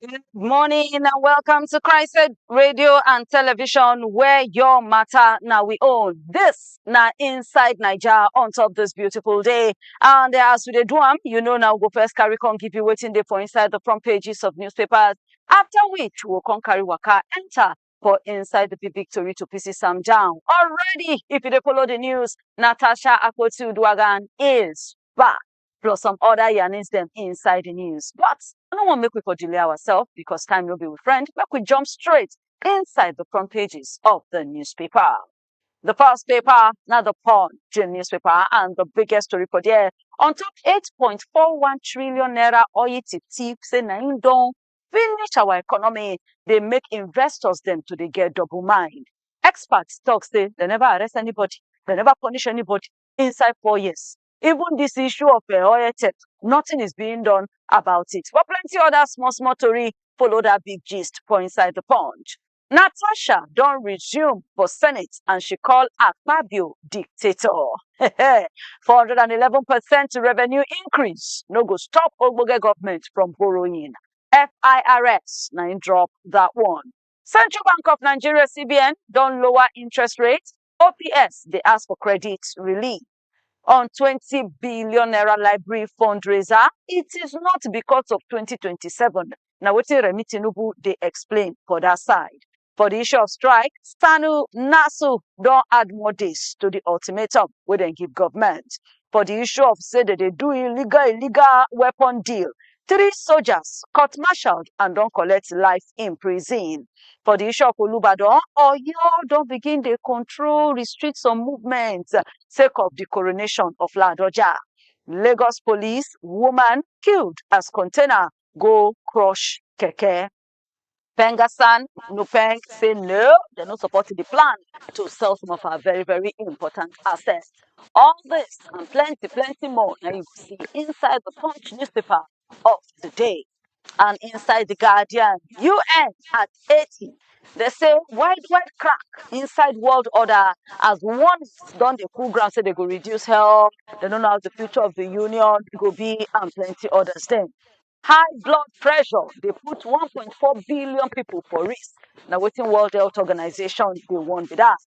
Good morning and welcome to Christ Radio and Television, where your matter now we own. This now inside Naija on top this beautiful day. And as we dey do am, you know now go first carry con give you waiting day for inside the front pages of newspapers. After which we'll con carry waka enter for inside the big victory to pieces some down. Already, if you dey follow the news, Natasha Akpoti-Uduaghan is back. Plus some other yarnings them inside the news. But I don't want to make we for delay ourselves because time will be with friend. Make we jump straight inside the front pages of the newspaper. The first paper, now the Punch newspaper, and the biggest story for there. On top 8.41 trillion naira oil tip say na im don finish our economy. They make investors them to they get double mind. Experts talk say they never arrest anybody, they never punish anybody inside 4 years. Even this issue of oil theft, nothing is being done about it. But plenty other small story follow that big gist for inside the Punch. Natasha don't resume for Senate and she called Akpabio dictator. 411% revenue increase. No go stop Ogboge government from borrowing. FIRS, now drop that one. Central Bank of Nigeria, CBN, don't lower interest rates. OPS, they ask for credit relief on 20 billion naira library fundraiser. It is not because of 2027. Now, what Remi Tinubu they explain for that side. For the issue of strike, Sanu Nasu don't add more days to the ultimatum we then give government. For the issue of say that they do illegal weapon deal, 3 soldiers court-martialed and don't collect life in prison. For the issue of Olubadan, you don't begin to control, restrict some movements sake of the coronation of Ladoja. Lagos police, woman killed as container go crush keke. PENGASSAN NUPENG say no, they're not supporting the plan to sell some of our very important assets. All this and plenty more now you see inside the Punch newspaper of the day. And inside the Guardian, UN at 80. They say wide crack inside world order as one done the cool ground say they go reduce health, they don't know how the future of the union go be and plenty others then. High blood pressure, they put 1.4 billion people for risk. Now, waiting World Health Organization, they want with that.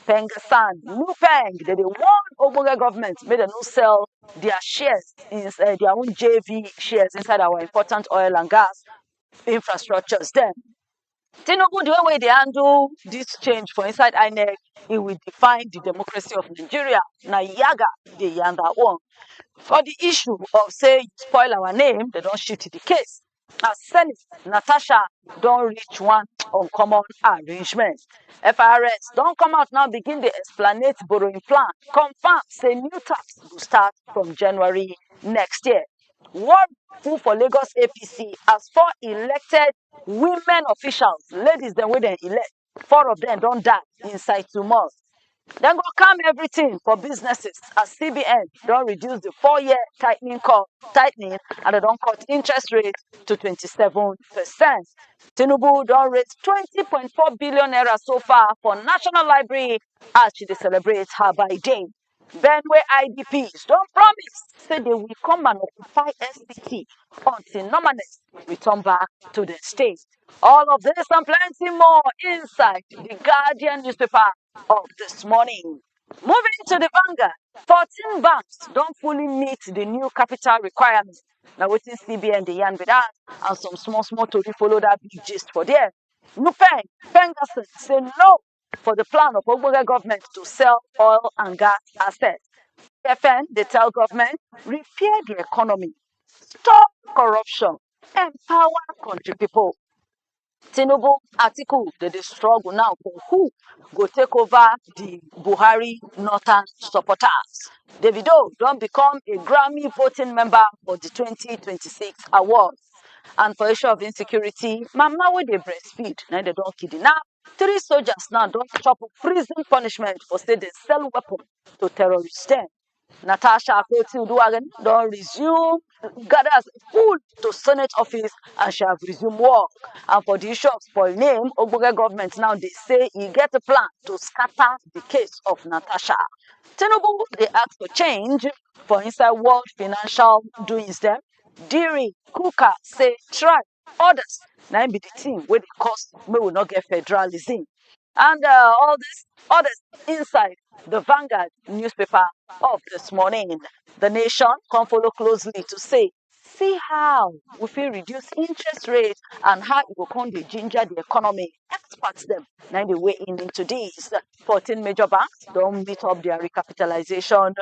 PENGASSAN NUPENG, they want Ogbonge government, made them no sell their shares, their own JV shares inside our important oil and gas infrastructures. Then, Tinubu, the way they handle this change for inside INEC, it will define the democracy of Nigeria. Now, Yaga, they yarn that one. For the issue of say spoil our name, they don't shoot the case. As Senate, Natasha don't reach one uncommon arrangement. FRS don't come out now begin the explanate borrowing plan. Confirm say new tax will start from January next year. One full for Lagos APC as 4 elected women officials, ladies then wey dem elect, 4 of them don't die inside 2 months. Then go calm everything for businesses as CBN don't reduce the 4-year tightening and they don't cut interest rate to 27%. Tinubu don't raise 20.4 billion naira so far for National Library as she celebrates her birthday. Benway IDPs don't promise say they will come and occupy SCT until normalness return back to the state. All of this and plenty more inside the Guardian newspaper of this morning. Moving to the Vanguard, 14 banks don't fully meet the new capital requirements. Now, waiting CBN, the yarn with that, and some small to follow that big gist for there. Nupeng, PENGASSAN say no for the plan of Ogboge government to sell oil and gas assets. FN, they tell government, repair the economy, stop corruption, empower country people. Tinubu article they dey struggle now for who go take over the Buhari Northern supporters. Davido don't become a Grammy voting member for the 2026 awards. And for issue of insecurity, mama wey dey breastfeed, now they don't kidnap. 3 soldiers now don't chop prison punishment for say they sell weapons to terrorists. Then Natasha Akpoti-Uduaghan don't resume, gathers full to Senate office and she have resumed work. And for the issue of spoil name, Ogboge government now they say he get a plan to scatter the case of Natasha. Tinubu, they ask for change for inside world financial doings them. Diri Kuka say try others. Now be the thing where the cost may will not get federalism. And all this others inside the Vanguard newspaper of this morning. The Nation come follow closely to say, see how we feel reduce interest rate and how it will come to ginger the economy. Experts them now they weigh in into this. 14 major banks don't meet up their recapitalization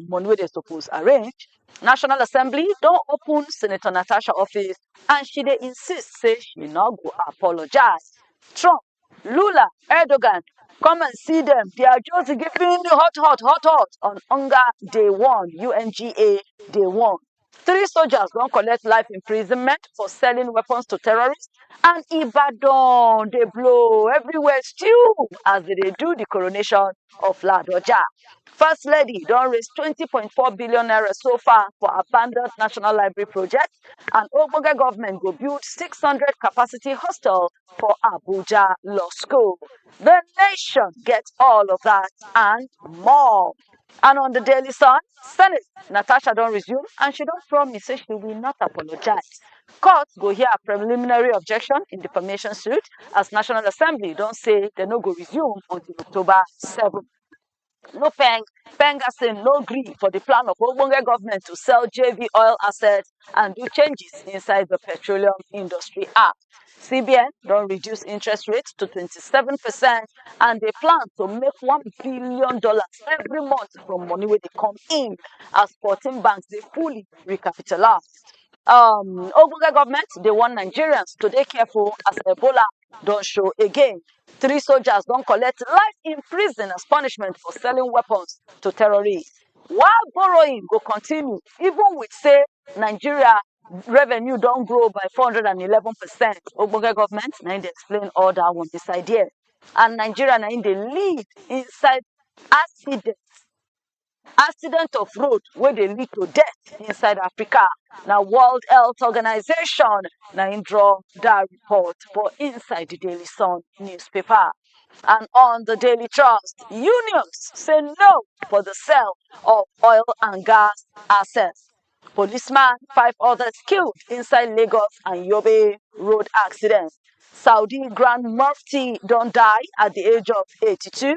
money where they suppose arrange. National Assembly don't open Senator Natasha office and she they insist say she not go apologize. Trump, Lula, Erdogan, come and see them. They are just giving the hot on hunger day one, UNGA day one. 3 soldiers don't collect life imprisonment for selling weapons to terrorists. And Ibadan, they blow everywhere still as they do the coronation of Ladoja. First Lady don't raise 20.4 billion naira so far for abandoned National Library project. And Ogbonge government will build 600 capacity hostel for Abuja Law School. The Nation gets all of that and more. And on the Daily Sun, Senate, Natasha don't resume and she don't promise say she will not apologize. Court go hear a preliminary objection in defamation suit as National Assembly don't say they no go resume until October 7. PENGASSAN no gree for the plan of Ogbonge government to sell JV oil assets and do changes inside the Petroleum Industry Act. CBN don't reduce interest rates to 27% and they plan to make $1 billion every month from money where they come in as 14 banks they fully recapitalize. Ogbonge government they want Nigerians to be careful as Ebola don't show again. 3 soldiers don't collect life in prison as punishment for selling weapons to terrorists. While borrowing will continue, even with say Nigeria revenue don't grow by 411%. Ogbonge government now they explain all that one beside here. And Nigeria now they lead inside accident of road where they lead to death inside Africa. Now World Health Organization now in draw that report for inside the Daily Sun newspaper. And on the Daily Trust, unions say no for the sale of oil and gas assets. Policeman, 5 others killed inside Lagos and Yobe road accident. Saudi Grand Mufti don't die at the age of 82.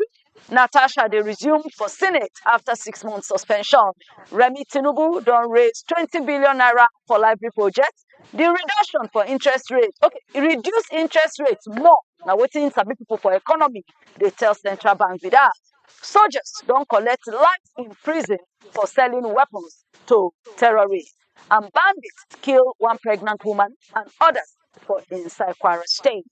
Natasha they resumed for Senate after 6 months suspension. Remi Tinubu don't raise 20 billion naira for library projects. The reduction for interest rates, okay, reduce interest rates more. Now waiting some people for economy, they tell central bank with that. Soldiers don't collect life in prison for selling weapons to terrorists. And bandits kill 1 pregnant woman and others for inside Kwara State.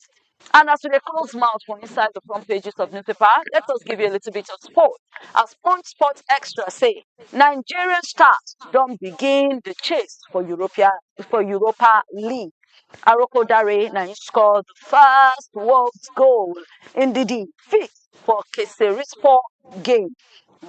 And as we close mouth for inside the front pages of newspaper, let us give you a little bit of sport. As Punch Sports Extra say, Nigerian stars don't begin the chase for Europa League. Aroko Dare now scored the first world's goal in the defeat for Keserispo game.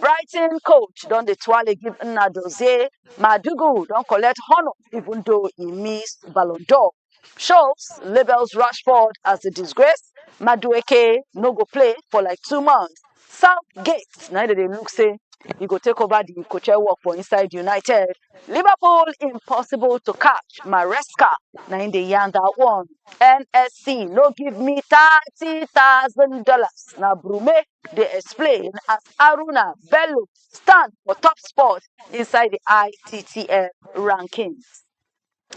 Brighton coach don dey twale give Nnadozie Madugu don collect honor even though he missed Ballon d'Or. Shows labels Rashford as a disgrace. Madueke no go play for like 2 months. Southgate now they look say he go take over the coaching work for inside United. Liverpool impossible to catch. Maresca now in the yarn that one. NSC no give me $30,000. Now Brume they explain as Aruna Bello stand for top spot inside the ITTF rankings.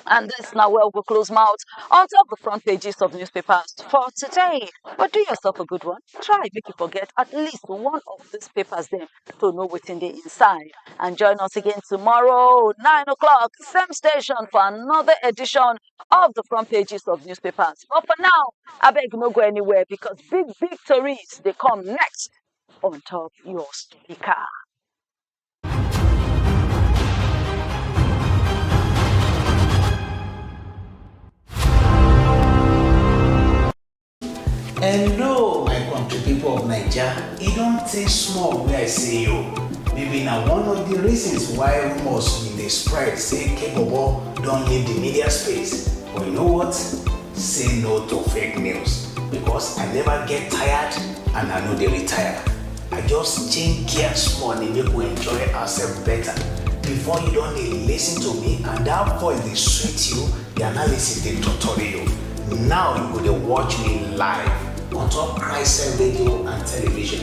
And this now where we'll close mouth on top the front pages of newspapers for today. But do yourself a good one. Try make you forget at least one of these papers then to know what's in the inside. And join us again tomorrow, 9 o'clock, same station for another edition of the front pages of newspapers. But for now, I beg no go anywhere because big victories they come next on top your speaker. Hello, my country people of Naija. It don't take small where I say you. Maybe now one of the reasons why rumors in the spread say Kebobo don't leave the media space. But you know what? Say no to fake news. Because I never get tired and I know they retire. I just change gears small and make we enjoy ourselves better. before you don't listen to me and that voice dey sweet you, the analysis dey torture you. Now you go dey watch me live on top Christ radio and television,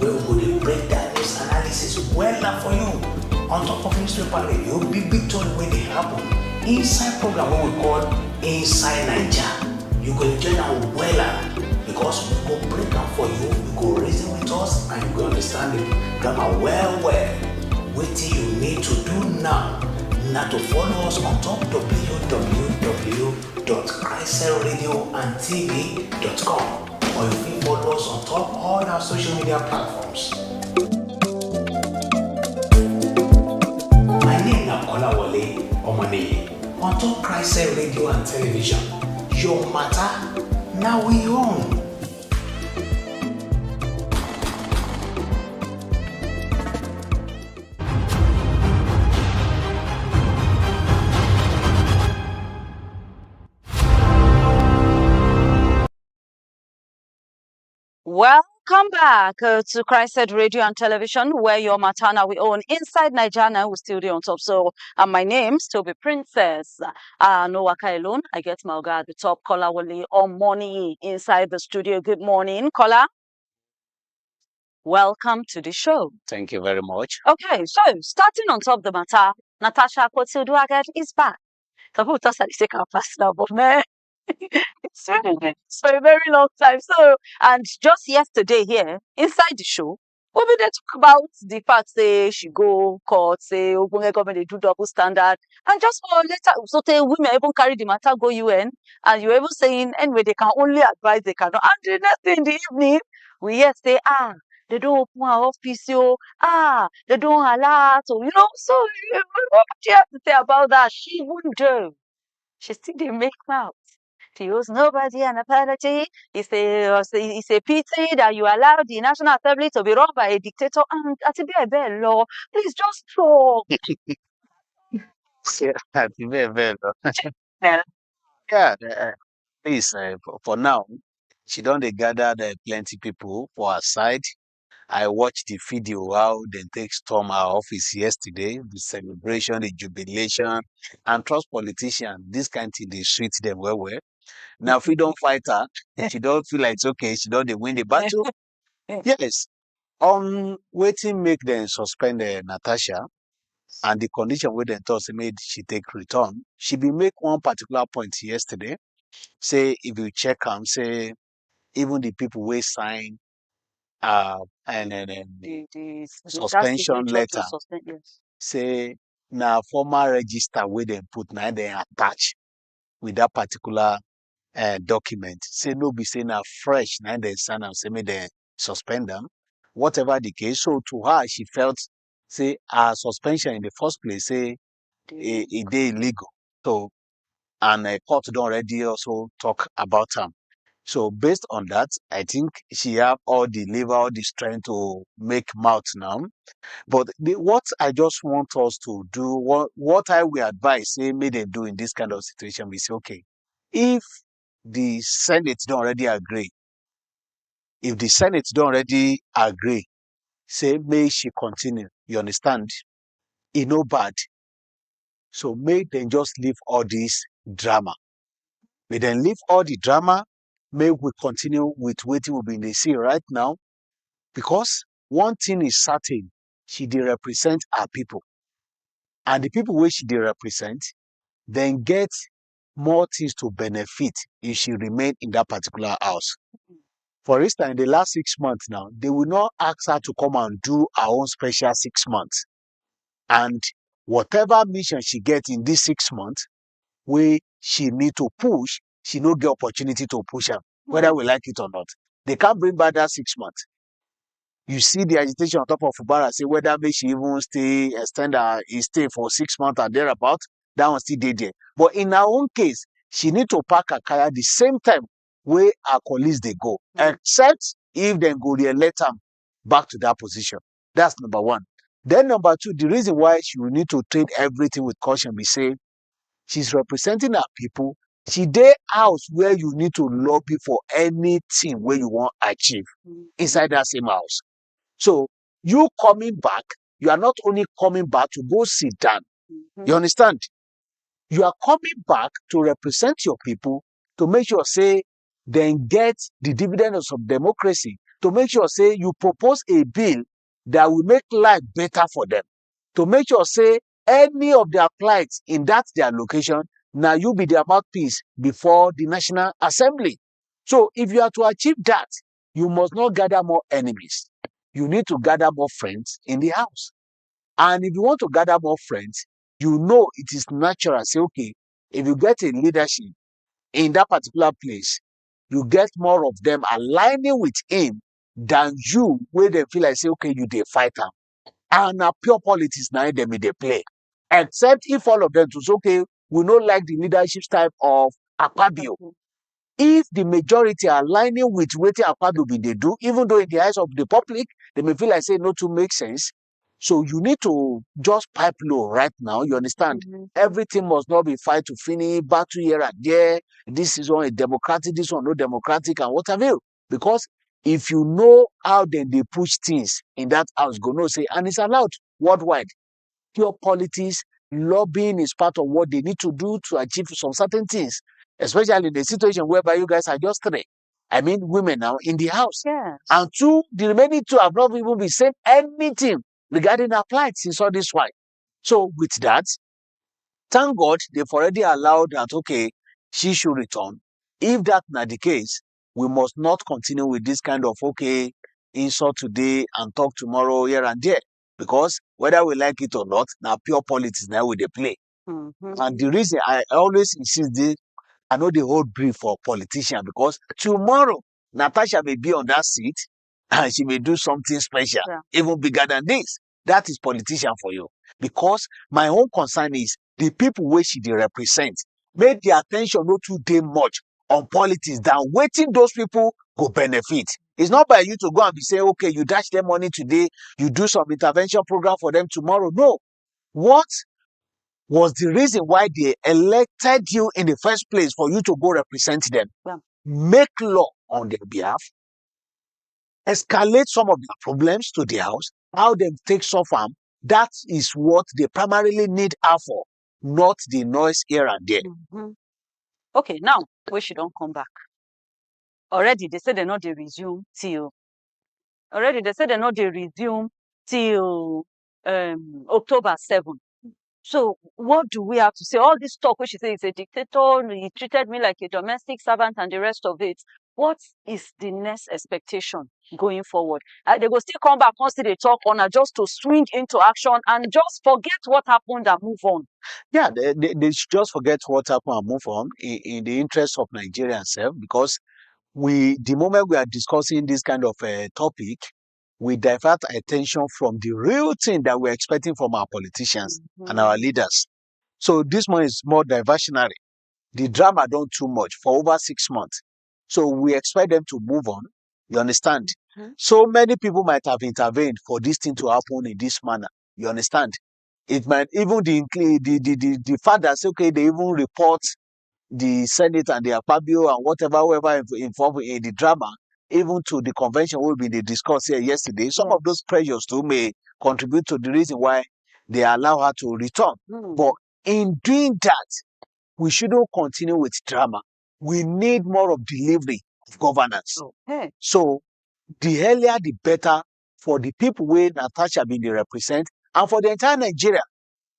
where we go dey break down news analysis wella for you on top of newspaper radio, big story wey dey happen inside program wey we call Inside Naija. You go join am wella because we go break am for you, you go reason with us and you go understand the grammar well. Wetin you need to do now na to follow us on top www.christradioandtv.com, or you fit follow us on top all our social media platforms. My name na Kolawole Omoniyi on top Christ Radio and Television. Your matter na we own. Welcome back to Christ Radio and Television, where your matana we own inside Naija. We still on top. So, and my name still be Princess. No waka alone. I get my guy at the top, Kolawole Omoniyi, inside the studio. Good morning, Kola. Welcome to the show. Thank you very much. Okay, so starting on top of the matter, Natasha Akpoti-Uduaghan is back. Some people thought that they take our personal, but man, it's been for a very long time. So, and just yesterday here, inside the show, we be there talk about the fact say she go court, say Ogbonge government they do double standard, and just for later, so they women even carry the matter go UN, and you even saying anyway they can only advise, they cannot. And the next day in the evening, we hear say they don't open our office, they don't allow, so so what do you have to say about that? She wouldn't do. She still didn't make mouth. She owes nobody an apology. It's a pity that you allowed the National Assembly to be run by a dictator. And Atibe law, please just talk. Please, for now, she don't gather plenty people for her side. I watched the video how they take storm our office yesterday, the celebration, the jubilation, and trust politicians. This kind of thing, they treat them well. Now, freedom fighter, she don't feel like it's okay. She don't win the battle. Yes. Waiting make them suspend Natasha, and the condition where they thought made she take return. She be make one particular point yesterday. Say if you check say even the people will sign and The suspension letter yes. say now former register where they put now they attach with that particular document. Say no be say now fresh now they sign and say me they suspend them. Whatever the case. So to her she felt say suspension in the first place say it illegal. So and a court don't already also talk about them. So based on that, I think she have all the liver, all the strength to make mouth now. But what I just want us to do, what I will advise, say, may they do in this kind of situation, we say, okay, if the Senate don't already agree, say, may she continue, you understand? It's no bad. So may they just leave all this drama. May then leave all the drama, may we continue with what we in the sea right now. Because one thing is certain, she dey represent our people. And the people which she dey represent, then get more things to benefit if she remain in that particular house. For instance, in the last 6 months now, they will not ask her to come and do her own special 6 months. And whatever mission she gets in this 6 months, where she need to push, she no get opportunity to push her, whether we like it or not. They can't bring back that 6 months. You see the agitation on top of Fubara, say whether may she even extend her stay for 6 months and thereabout, that one still there. But in her own case, she need to pack her car at the same time where her colleagues they go, except if they go re-elect them back to that position. That's number one. Then number two, the reason why she will need to treat everything with caution, we say she's representing her people. She dey house where you need to lobby for anything where you want to achieve inside that same house. So you coming back, you are not only coming back to go sit down. You understand? You are coming back to represent your people, to make sure, say, then get the dividends of democracy, to make sure, say, you propose a bill that will make life better for them, to make sure, say, any of their plights in that their location, now you be their mouthpiece before the National Assembly. So if you are to achieve that, you must not gather more enemies. You need to gather more friends in the house. And if you want to gather more friends, you know it is natural. Say, okay, if you get a leadership in that particular place, you get more of them aligning with him than you, where they feel like, say, okay, you they fight them. And pure politics now they may they play. Except if all of them to say, okay, we don't like the leadership type of Akpabio. If the majority are aligning with what Akpabio they do, even though in the eyes of the public, they may feel like, say, no to make sense. So you need to just pipe low right now. You understand? Everything must not be fight to finish, battle here and there. This is one democratic, this one no democratic, and what have you. Because if you know how then they push things in that house, go no say, and it's allowed worldwide. Pure politics, lobbying is part of what they need to do to achieve some certain things, especially in the situation whereby you guys are just three. I mean, women now in the house. Yes. And two, the remaining two have not even been saying anything regarding our plight since all this while. So with that, thank God they've already allowed that, okay, she should return. If that not the case, we must not continue with this kind of, okay, insult today and talk tomorrow here and there. Because whether we like it or not, now pure politics now with the play. And the reason I always insist this, I know the whole brief for politician, because tomorrow Natasha may be on that seat and she may do something special, even bigger than this. That is politician for you. Because my own concern is the people where she they represent, make the attention not too damn much on politics than waiting those people go benefit. It's not by you to go and be saying, okay, you dash them money today, you do some intervention program for them tomorrow. No. What was the reason why they elected you in the first place for you to go represent them? Make law on their behalf, escalate some of their problems to the house, how they take suffer. That is what they primarily need her for, not the noise here and there. Okay, now we should don't come back. Already they said they're not they resume till October 7th. So what do we have to say? All this talk where she says he's a dictator, he treated me like a domestic servant and the rest of it. What is the next expectation going forward? They will still come back once they talk on just to swing into action and just forget what happened and move on. Yeah, they should just forget what happened and move on in the interest of Nigeria itself, because the moment we are discussing this kind of topic, we divert attention from the real thing that we're expecting from our politicians and our leaders. So this one is more diversionary. The drama done too much for over 6 months. So we expect them to move on. You understand? So many people might have intervened for this thing to happen in this manner. You understand? It might even the fact that, okay, they even report the Senate and the Akpabio and whoever involved in the drama, even to the convention will be discussed here yesterday. Some of those pressures too may contribute to the reason why they allow her to return. But in doing that, we shouldn't continue with drama. We need more of delivery of governance. So the earlier the better for the people where Natasha been the represent and for the entire Nigeria.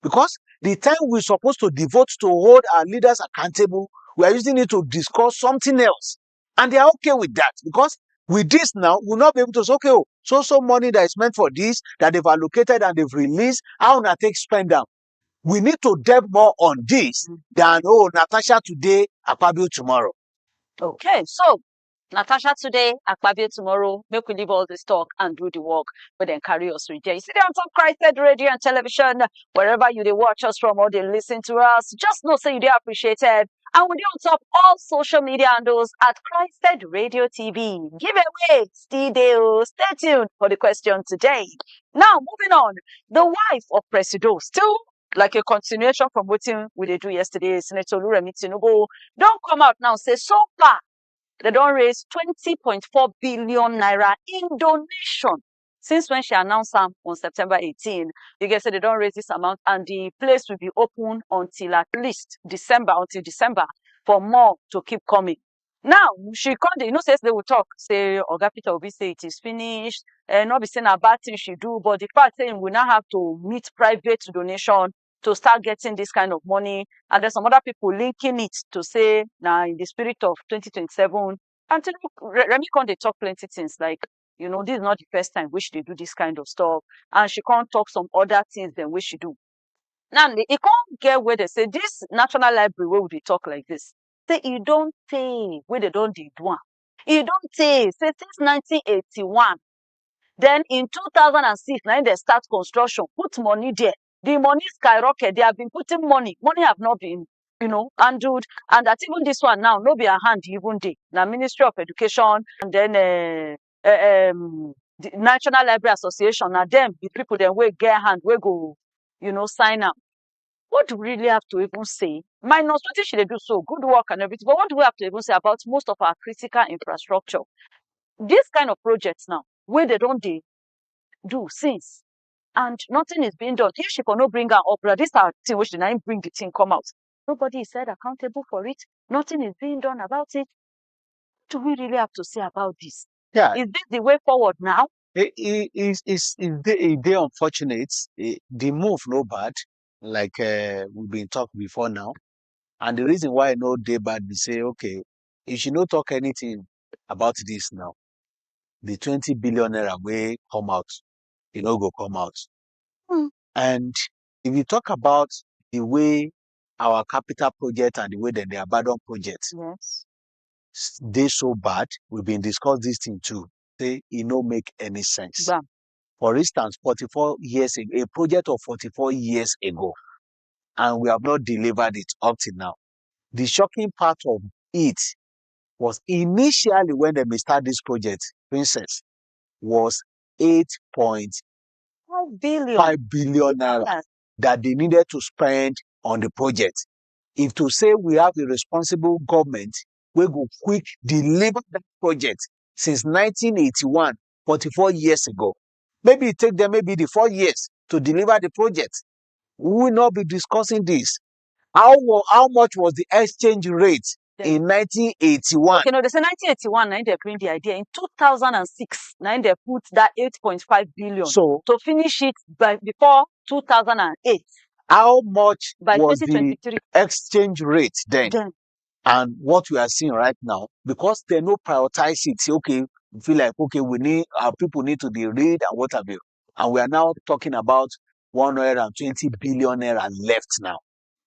Because the time we're supposed to devote to hold our leaders accountable, we are using it to discuss something else. And they are okay with that. Because with this now, we'll not be able to say, okay, so money that is meant for this, that they've allocated and they've released, how na take spend them? We need to delve more on this than, Natasha today, Akpabio tomorrow. Okay, so Natasha today, Akpabio tomorrow. Make we leave all this talk and do the work, but then carry us through there. You see there on top Christed Radio and Television, wherever you they watch us from or they listen to us, just know say you they appreciated. And we're on top all social media handles at Christed Radio TV. Giveaway, stay tuned for the question today. Now, moving on, the wife of Presido, still like a continuation from what we did do yesterday, Senator Remi Tinubu, don't come out now say so far they don't raise 20.4 billion naira in donation since when she announced them on September 18, you guys said they don't raise this amount, and the place will be open until at least December, for more to keep coming. Now, she come, says they will talk, say, Oga Peter Obi say it is finished, and not be saying a bad thing she do, but the fact saying we now have to meet private donation to start getting this kind of money. And there's some other people linking it to say, now in the spirit of 2027, and Remi Conde talk plenty things like, this is not the first time which they do this kind of stuff. And she can't talk some other things than which she do. Now, it can't get where they say, this National Library, where would they talk like this? Say, you don't say where they don't do one. You don't say since 1981. Then in 2006, now they start construction, put money there. The money skyrocket. They have been putting money. Money have not been, handled. And that even this one now, no be a hand even day. Now Ministry of Education and then the National Library Association. Now them, the people then will get hand, we go, sign up. What do we really have to even say? Minus what she they do so good work and everything. But what do we have to even say about most of our critical infrastructure? This kind of projects now, where they don't do since, and nothing is being done. If she cannot bring her up, this are thing which the nine bring the thing come out. Nobody is said accountable for it. Nothing is being done about it. What do we really have to say about this? Yeah. Is this the way forward now? It's they unfortunate. The move no bad, like we've been talking before now. And the reason why I know they bad, we say, okay, if you not talk anything about this now, the 20 billion naira way come out, go come out. And if you talk about the way our capital project and the way that the abandoned project, Yes, they so bad, we've been discussing this thing too. Say it no make any sense. bam. For instance, 44 years ago, a project of 44 years ago, and we have not delivered it up till now. The shocking part of it was initially when they may start this project, Princess, was 8.5 billion naira that they needed to spend on the project. If to say we have a responsible government, we go quick deliver that project since 1981, 44 years ago. Maybe it take them maybe the 4 years to deliver the project. We will not be discussing this. How much was the exchange rate in 1981? Okay, no, they say 1981, now they bring the idea. In 2006, now they put that 8.5 billion. So to finish it before 2008. How much by was the 2023 exchange rate then? And what we are seeing right now, because they no prioritize it, say, okay, we feel like, okay, our people need to be read and what have you. And we are now talking about 120 billion naira left now.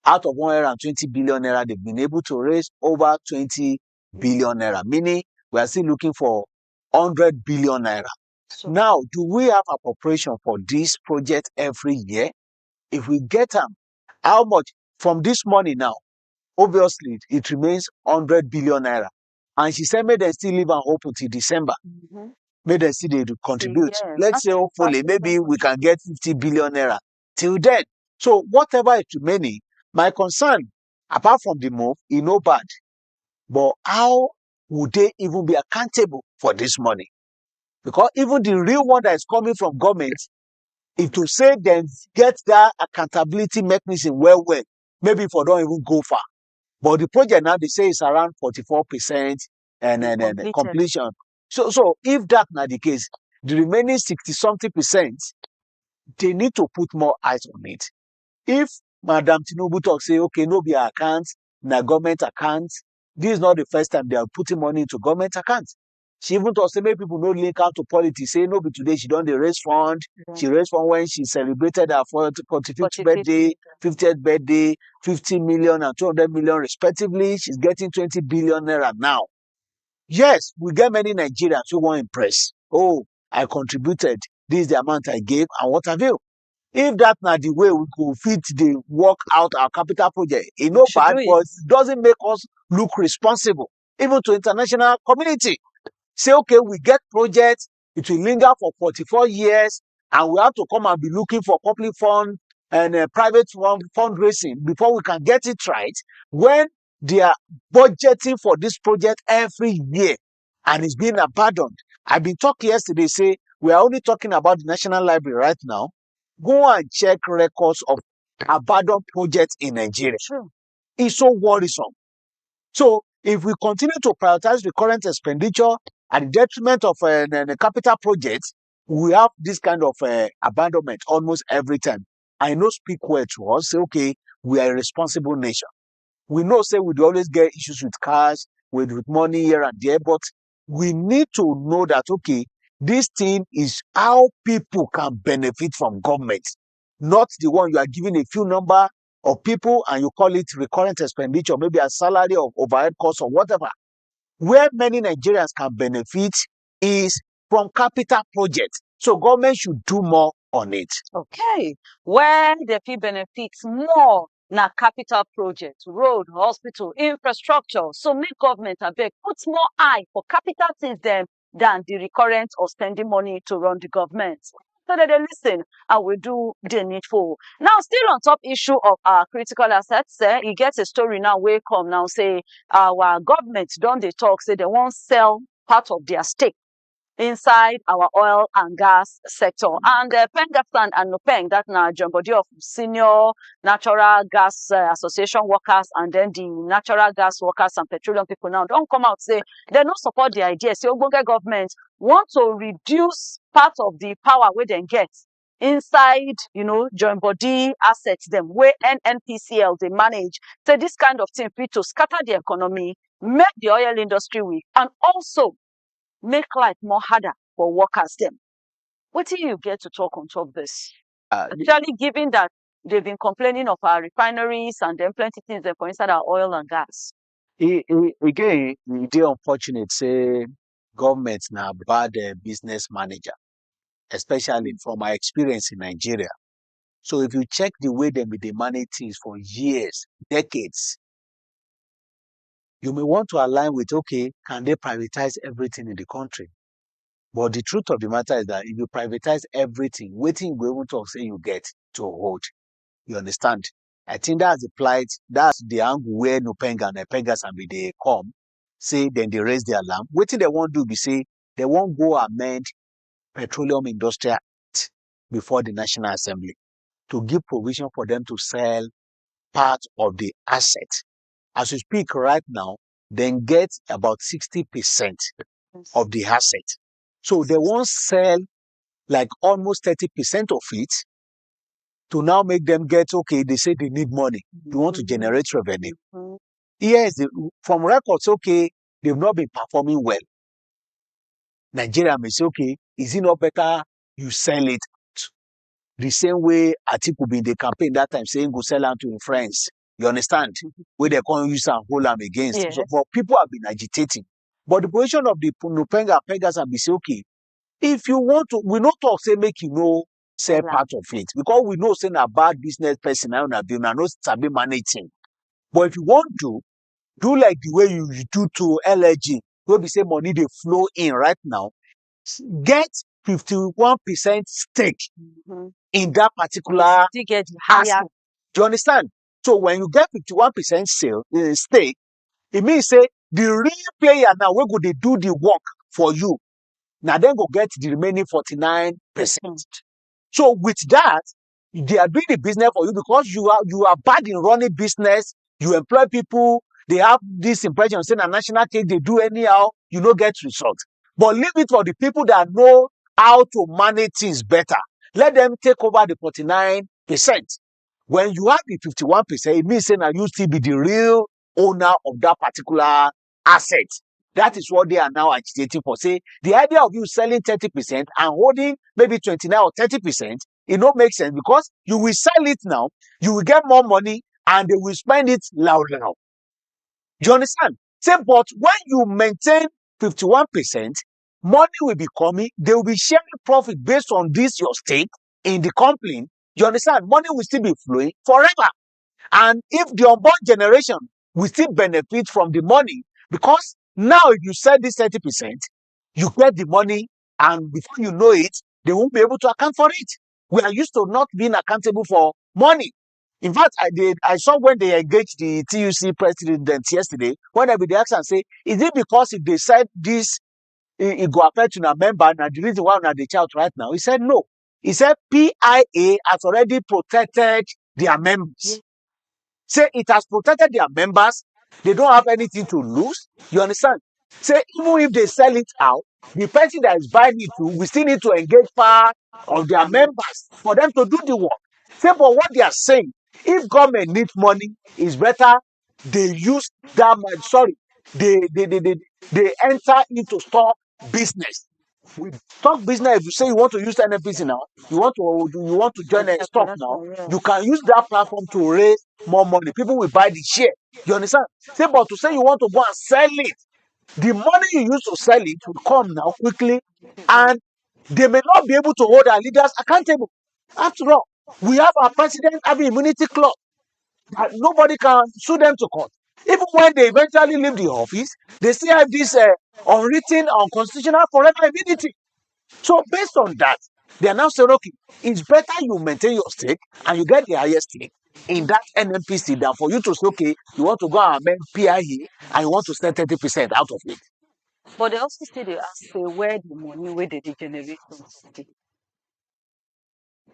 Out of 120 billion naira, they've been able to raise over 20 billion naira, meaning we are still looking for 100 billion naira. So, now, do we have appropriation for this project every year? If we get them, how much from this money now? Obviously, it remains 100 billion naira. And she said, may they still live and hope until December. May they still they contribute. yes. Let's say, hopefully, maybe we can get 50 billion naira till then. So, whatever is remaining, my concern, apart from the move, is no bad. But how would they even be accountable for this money? Because even the real one that is coming from government, if to say them get that accountability mechanism well, maybe for don't even go far. But the project now they say it's around 44% and completion. So if that not the case, the remaining 60-something%, they need to put more eyes on it. If Madam Tinubu talk say, okay, no be account, na government account, this is not the first time they are putting money into government accounts. She even told many people no link out to politics. Say no, but today she don't raise fund. She raised fund when she celebrated her 45th birthday, 50th birthday, 50 million and 200 million respectively. She's getting 20 billion naira now. Yes, we get many Nigerians who want to impress. Oh, I contributed. This is the amount I gave, and what have you? If that's not the way we could fit the work out our capital project, it's no bad, but it doesn't make us look responsible, even to international community. Say, okay, we get projects, it will linger for 44 years, and we have to come and be looking for public fund and private fundraising before we can get it right, when they are budgeting for this project every year, and it's being abandoned. I've been talking yesterday, say, We are only talking about the National Library right now. Go and check records of abandoned projects in Nigeria. True. It's so worrisome. So if we continue to prioritize the current expenditure at the detriment of the capital projects, we have this kind of abandonment almost every time. I know speak well to us, say, okay, we are a responsible nation. We know, say, we always get issues with cash, with money here and there, but we need to know that, okay, this thing is how people can benefit from government, not the one you are giving a few number of people and you call it recurrent expenditure, maybe a salary or overhead costs or whatever. Where many Nigerians can benefit is from capital projects. So government should do more on it. Okay. Where the fee benefits more na capital project, road, hospital, infrastructure. So make government abeg put more eye for capital things them than the recurrent or spending money to run the government. So that they listen and we do the needful. Now, still on top issue of our critical assets, you get a story now where come now say our government don't they talk, say they won't sell part of their stake inside our oil and gas sector. And PENGASSAN and NUPENG, that na join body of senior natural gas association workers and then the natural gas workers and petroleum people now don't come out say they don't support the idea. Say Ogbonge government want to reduce part of the power where they get inside, join body assets them where NNPCL they manage. So this kind of thing fit to scatter the economy, make the oil industry weak, and also make life more harder for workers them. What do you get to talk on top of this? Especially given that they've been complaining of our refineries and then plenty things that for inside our oil and gas. Again, e dey unfortunate say government na bad business manager, especially from my experience in Nigeria. So if you check the way they manage things for years, decades, you may want to align with, okay, can they privatize everything in the country? But the truth of the matter is that if you privatize everything, waiting you go able to say you get to hold. You understand? I think that's the plight, that's the angle where NUPENG and PENGASSAN be they come, say then they raise their alarm. Waiting they won't do be say they won't go amend Petroleum Industrial Act before the National Assembly to give provision for them to sell part of the asset. As we speak right now, then get about 60% of the asset. So they won't sell like almost 30% of it to now make them get, okay, they say they need money. They want to generate revenue. Yes, from records, okay, they've not been performing well. Nigeria may say, okay, is it not better you sell it out? The same way Atiku be in the campaign that time saying go sell out to friends. You understand? Where they can't use and hold them against. Yes. So, but people have been agitating. But the position of the NUPENG and PENGASSAN be say, okay, if you want to, we not talk say make sell part of it, because we know saying a bad business person now na no sabi managing. But if you want to do like the way you do to LG, where we say money they flow in right now, get 51% stake in that particular get higher. Do you understand? So when you get 51% stake, it means say the real player now we go they do the work for you. Now then go get the remaining 49%. So with that, they are doing the business for you because you are bad in running business. You employ people. They have this impression saying a national cake they do anyhow. You don't get results. But leave it for the people that know how to manage things better. Let them take over the 49%. When you have the 51%, it means saying that you still be the real owner of that particular asset. That is what they are now agitating for. Say the idea of you selling 30% and holding maybe 29 or 30%, it don't make sense because you will sell it now, you will get more money, and they will spend it loud. Do you understand? Say, but when you maintain 51%, money will be coming, they will be sharing profit based on this your stake in the company. You understand? Money will still be flowing forever. And if the unborn generation will still benefit from the money, because now if you sell this 30%, you get the money, and before you know it, they won't be able to account for it. We are used to not being accountable for money. In fact, I saw when they engaged the TUC president yesterday, when I be the ask and say, is it because if they said this it go affect una member. Now the reason why una dey shout right now. He said no. He said PIA has already protected their members. Say it has protected their members. They don't have anything to lose. You understand? Say even if they sell it out, the person that is buying it too, we still need to engage part of their members for them to do the work. Say, but what they are saying, if government needs money, it's better they use that money. Sorry, they enter into stock business. With stock business, if you say you want to use NFPC now, you want to join a stock now, you can use that platform to raise more money. People will buy the share. You understand? Say, but to say you want to go and sell it, the money you use to sell it will come now quickly, and they may not be able to hold our leaders accountable. After all, we have our president having immunity clause that nobody can sue them to court. Even when they eventually leave the office, they still have this unwritten, unconstitutional forever immunity. So based on that, they are now saying, okay, it's better you maintain your stake and you get the highest stake in that NNPC than for you to say, okay, you want to go and amend PIE and you want to spend 30% out of it. But they also still dey ask say where the money wey dey generate from dey.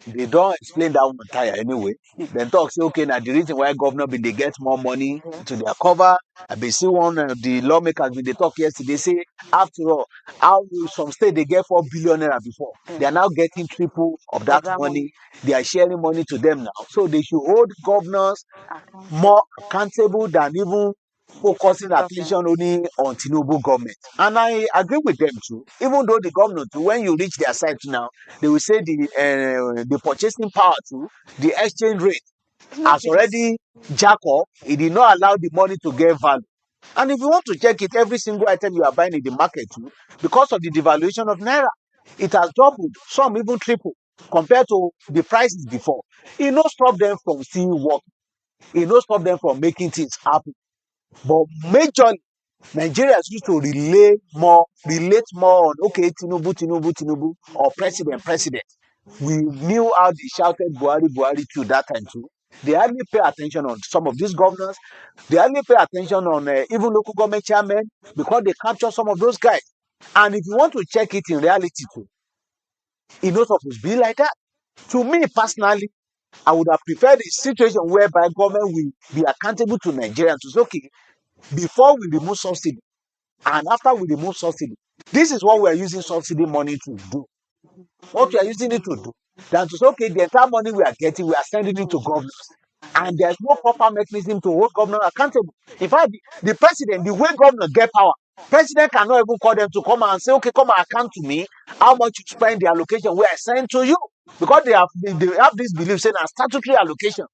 They don't explain that one tire anyway. Then talk say, okay, now the reason why governor been they get more money to their cover. I been see one the lawmakers been they talk yesterday say after all, how some state they get 4 billion naira before. They are now getting triple of that money. They are sharing money to them now. So they should hold governors more accountable than even focusing attention only on Tinubu government. And I agree with them too. Even though the governor too, when you reach their side now, they will say the purchasing power too, the exchange rate has already jack up. It did not allow the money to get value. And if you want to check it, every single item you are buying in the market too, because of the devaluation of naira, it has doubled, some even tripled compared to the prices before. It no stop them from still working. It no stop them from making things happen. But majorly, Nigerians used to relate more on, okay, Tinubu, or president. We knew how they shouted Buhari to that time too. They hardly pay attention on some of these governors. They hardly pay attention on even local government chairmen because they capture some of those guys. And if you want to check it in reality too, it not supposed to be like that. To me personally, I would have preferred a situation whereby government will be accountable to Nigerians to say, okay, before we remove subsidy and after we remove subsidy, this is what we are using subsidy money to do. What we are using it to do, than to say, okay, the entire money we are getting, we are sending it to governors. And there's no proper mechanism to hold governors accountable. In fact, the president, the way governors get power, president cannot even call them to come and say, okay, come and account to me how much you spend the allocation where I send to you. Because they have this belief saying a statutory allocation.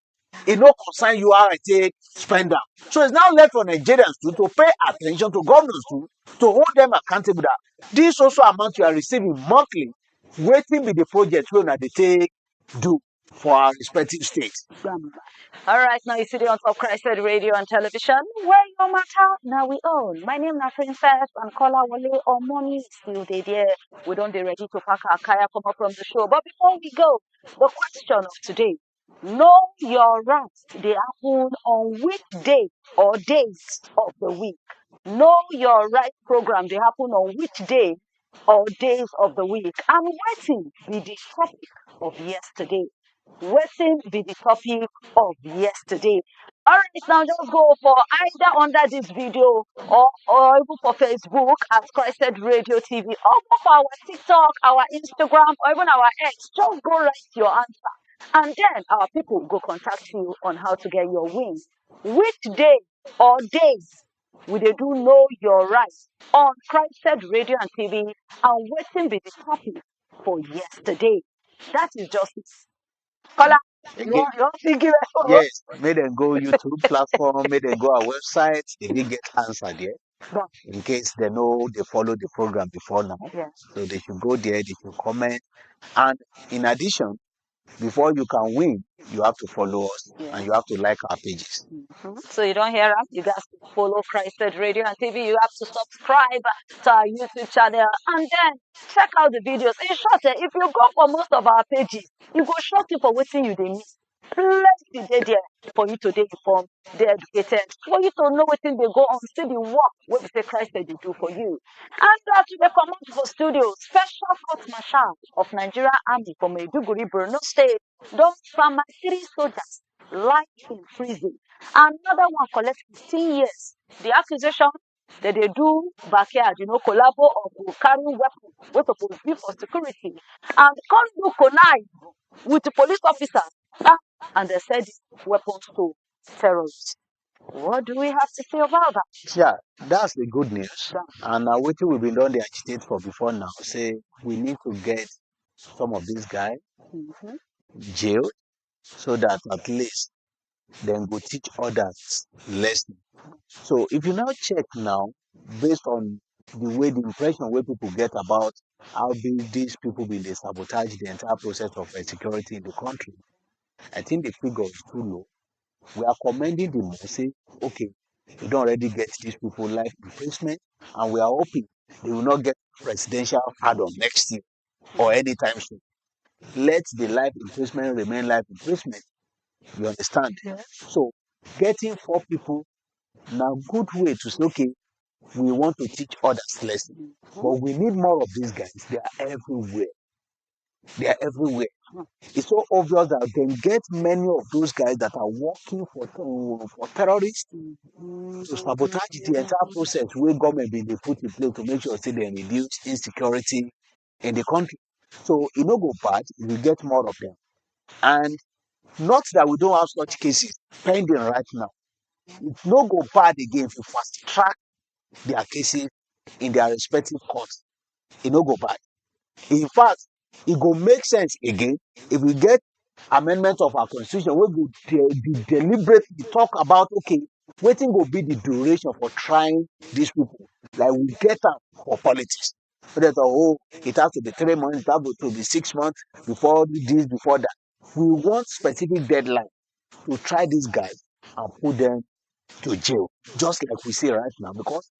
It no concern you how I take spend them. So it's now left for Nigerians to pay attention to governors to hold them accountable that this also amount you are receiving monthly, waiting with the project wey una dey take do for our respective states. All right, now you see the on top Christed radio and television. Where your matter now we own. My name is Princess and Kola Wale or Mommy still there. We don't be ready to pack our kaya come up from the show. But before we go, the question of today. Know your rights. They happen on which day or days of the week. Know your rights program. They happen on which day or days of the week. And waiting be the topic of yesterday. Waiting be the topic of yesterday. All right, now just go for either under this video or even for Facebook at Christed Radio TV, or go for our TikTok, our Instagram, or even our X. Just go write your answer. And then our people go contact you on how to get your win. Which day or days will they do know your rights on Christed Radio and TV, and waiting be the topic for yesterday. That is justice. Kola, you want to give us Yes, may them go YouTube platform, may them go our website, they didn't get answer there. In case they know they follow the program before now. Yeah. So they should go there, they should comment. And in addition, before you can win, you have to follow us and you have to like our pages. So you don't hear us, you guys follow Christed Radio and TV. You have to subscribe to our YouTube channel and then check out the videos. In short, if you go for most of our pages, you go short you for waiting you they miss. plenty dey there for you to dey informed, dey educated, for you to know wetin dey go on, see the work wey be say Christ dey do for you. And to dey comot for studio, special force marshal of Nigeria Army for Maiduguri, Borno State, don sama 3 soldiers life in prison. Another one collect 15 years. The accusation that they do backyard, collabo of carrying weapons wey suppose be for security, and come do connive with the police officers, and they said weapons to terrorists. What do we have to say about that? Yeah, that's the good news. And wetin we been don dey agitate for before now, say we need to get some of these guys jailed so that at least then go teach others lesson. So if you now check now, based on the way the impression where people get about how these people will they sabotage the entire process of security in the country, I think the figure is too low. We are commending the move, say, okay, we don't already get these people life imprisonment, and we are hoping they will not get presidential pardon next year or anytime soon. Let the life imprisonment remain life imprisonment. You understand? Yeah. So getting 4 people now good way to say, okay, we want to teach others lesson, but we need more of these guys. They are everywhere. They are everywhere. It's so obvious that they can get many of those guys that are working for terrorists to sabotage the entire process where government been they put in place to make sure say they reduce insecurity in the country. So it no go bad if we get more of them. And not that we don't have such cases pending right now. It no go bad again if you fast track their cases in their respective courts. It no go bad. In fact, it go make sense again if we get amendment of our constitution wey go deliberately talk about, okay, wetin go be the duration for trying these people, like we get am for politics. So that it has to be 3 months, it has to be 6 months before this, before that. We want specific deadline to try these guys and put them to jail, just like we say right now, because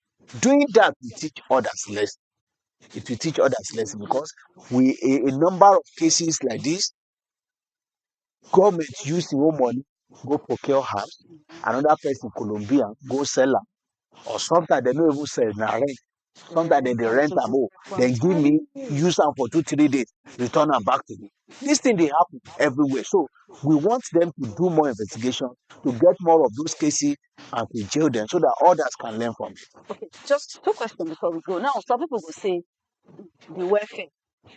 doing that will teach others lesson. It will teach others lesson because a number of cases like this, government use their own money go procure house, another person Colombian go sell am, or sometimes they no even sell, na rent. Sometimes they rent am, then give me, use am for 2-3 days, return am back to me. This thing dey happen everywhere. So we want them to do more investigation, to get more of those cases and to jail them so that others can learn from it. Okay, just 2 questions before we go. Now, some people will say the welfare,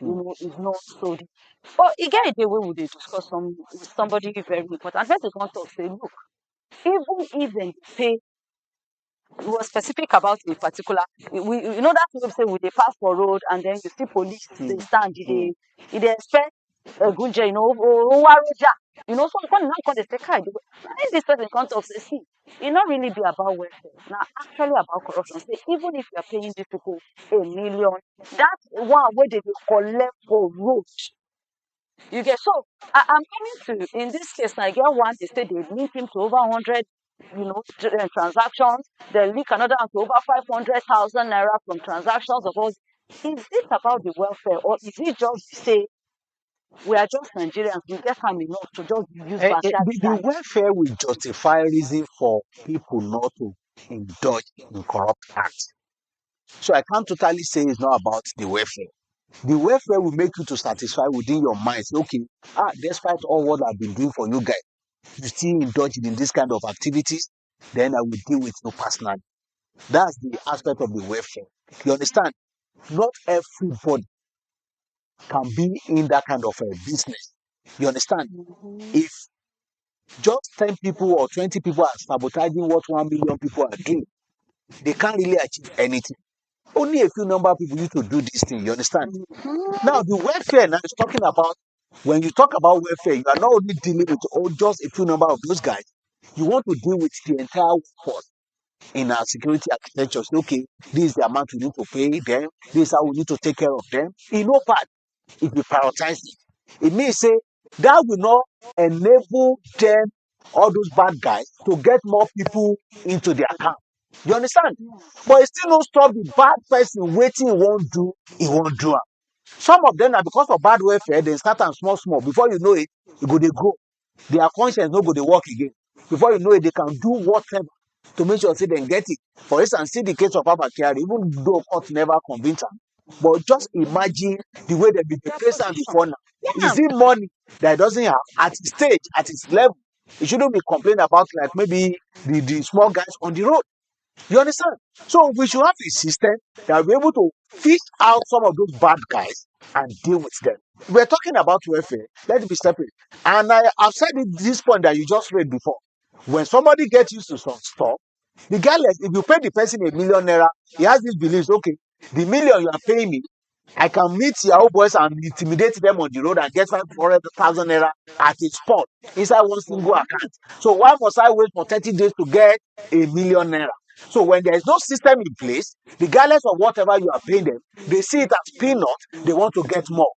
is not so deep. But e get a day wey we dey discuss with somebody very important. Person come talk say, look, even if dem say we were specific about a particular, that thing wey be say we dey pass for road and then you see police dey stand, e dey expect egunje, owaroja, so come now come dey say, kai, if this person come talk say, see, e no really be about welfare, na actually about corruption. Say even if you are paying these people 1 million, that one wey dey dey collect for road, you get. So I'm coming to, in this case, I get one, they say they link him to over 100 transactions, they link another one to over 500,000 naira from transactions of all. Is this about the welfare, or is it just to say we are just Nigerians, we get time enough to just use backyard The welfare will justify reason for people not to indulge in corrupt acts. So I can't totally say it's not about the welfare. The welfare will make you to satisfy within your mind. Say, okay, despite all what I've been doing for you guys, you still indulge in this kind of activities, then I will deal with you personally. That's the aspect of the welfare. You understand? Not everybody can be in that kind of a business. You understand? If just 10 people or 20 people are sabotaging what 1 million people are doing, they can't really achieve anything. Only a few number of people used to do this thing. You understand? Now, the welfare now is talking about, when you talk about welfare, you are not only dealing with just a few number of those guys. You want to deal with the entire workforce in our security architecture. So, okay, this is the amount we need to pay them. This is how we need to take care of them. In no part, if we prioritize it, it means say that will not enable them, all those bad guys, to get more people into their camp. You understand? But it still don't stop the bad person waiting. He won't do it. Some of them are because of bad welfare, they start and small. Before you know it, you go they grow. their conscience no go dey work again. Before you know it, they can do whatever to make sure say dem get it. For instance, see the case of Abba Kyari, even though court never convince am, but just imagine the way dem bin dey face am before now. Is it money that he doesn't have at his stage, at his level? He shouldn't be complaining about like maybe the small guys on the road. You understand? So we should have a system that will be able to fish out some of those bad guys and deal with them. We're talking about welfare. Let it be separate. And I've said it this point that you just read before. When somebody gets used to some stuff, regardless, if you pay the person a 1 million naira, he has this beliefs, okay, the million you are paying me, I can meet Yahoo boys and intimidate them on the road and get 500,000 naira at a spot inside one single account. So why must I wait for 30 days to get a 1 million naira? So when there is no system in place, regardless of whatever you are paying them, they see it as peanut, they want to get more.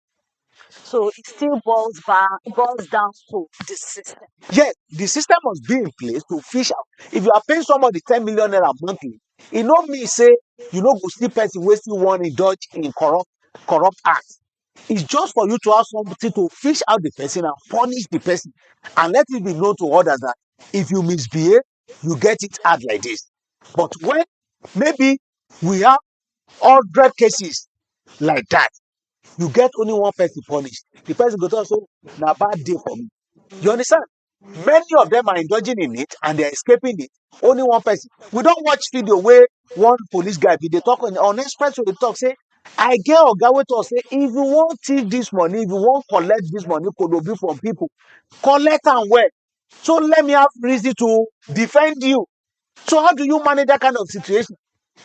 So it still boils down to the system. Yes, the system must be in place to fish out. If you are paying somebody 10 million naira monthly, it no mean say you no go see person wey still wan indulge in corrupt acts. It's just for you to have something to fish out the person and punish the person, and let it be known to others that if you misbehave, you get it hard like this. But when maybe we have 100 cases like that, you get only one person punished, the person go talk say na bad day for me. You understand? Many of them are indulging in it and they're escaping it. Only one person. We don't watch video where one police guy be they talk on express they talk say, I get oga wey talk say if you want thief this money, if you want collect this money kodobi from people, collect am well. So let me have reason to defend you. So how do you manage that kind of situation?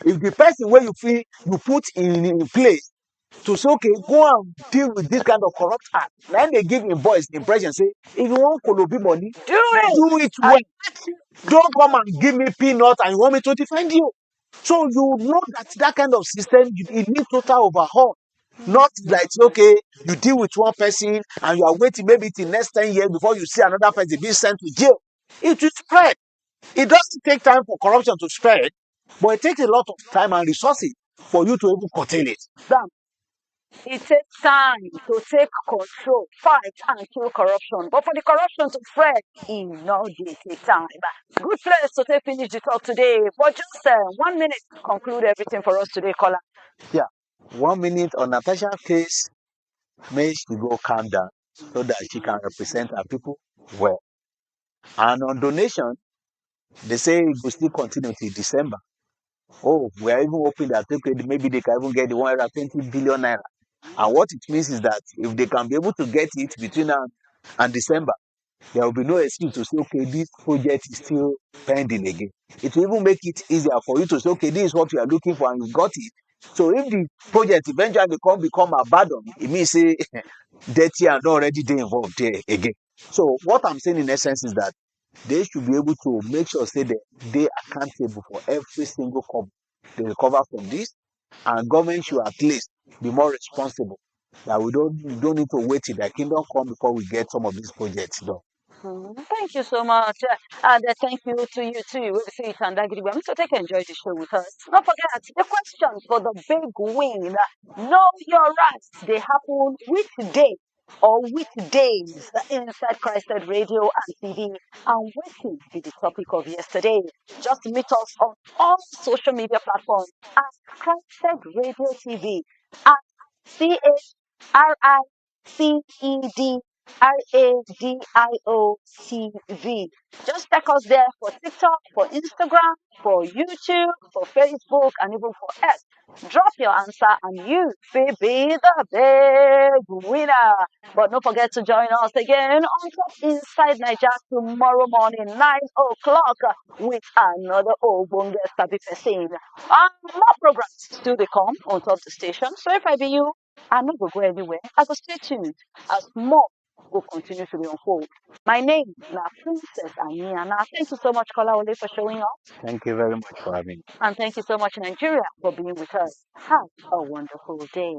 If the person where you feel you put in place to say, okay, go and deal with this kind of corrupt act. Then they give him voice the impression, say, if you want Kolobi money, do it well. Don't come and give me peanuts and you want me to defend you. So you know that that kind of system, it needs total overhaul. Not like, okay, you deal with one person and you are waiting maybe till next 10 years before you see another person being sent to jail. It will spread. It doesn't take time for corruption to spread, but it takes a lot of time and resources for you to even curtail it. Damn. It takes time to take control, fight and kill corruption. But for the corruption to spread, it no dey take time. Good place to take finish the talk today. But just 1 minute to conclude everything for us today, Kola. Yeah, 1 minute on Natasha's case, make she go calm down so that she can represent her people well. And on donation, they say it will still continue till December. Oh, we are even hoping that okay, maybe they can even get the 120 billion naira. And what it means is that if they can be able to get it between now and December, there will be no excuse to say, okay, this project is still pending again. It will even make it easier for you to say, okay, this is what you are looking for and you got it. So if the project eventually become abandoned, it means say dirty and already they involved there again. So what I'm saying in essence is that they should be able to make sure say that they accountable for every single cover they recover from this, and government should at least be more responsible. That we don't need to wait till the kingdom come before we get some of these projects done. Thank you so much. And thank you to you too. We'll see you and I'm so take enjoy the show with us. Don't forget the questions for the big win. Know your rights. They happen which day or which days inside Christed Radio and TV. And waiting be the topic of yesterday. Just meet us on all social media platforms at Christed Radio TV at CHRICEDRADIO TV. Just check us there for TikTok, for Instagram, for YouTube, for Facebook, and even for X. Drop your answer and you will be the big winner. But don't forget to join us again on Top Inside Naija tomorrow morning, 9 o'clock, with another Obonge Sabi person. More programs still they come on top the station. So if I be you, I'm not going to go anywhere. I will stay tuned as more will continue to be unfold. My name is Princess Aniana. Thank you so much, Kola Ole, for showing up. Thank you very much for having me. And thank you so much, Nigeria, for being with us. Have a wonderful day.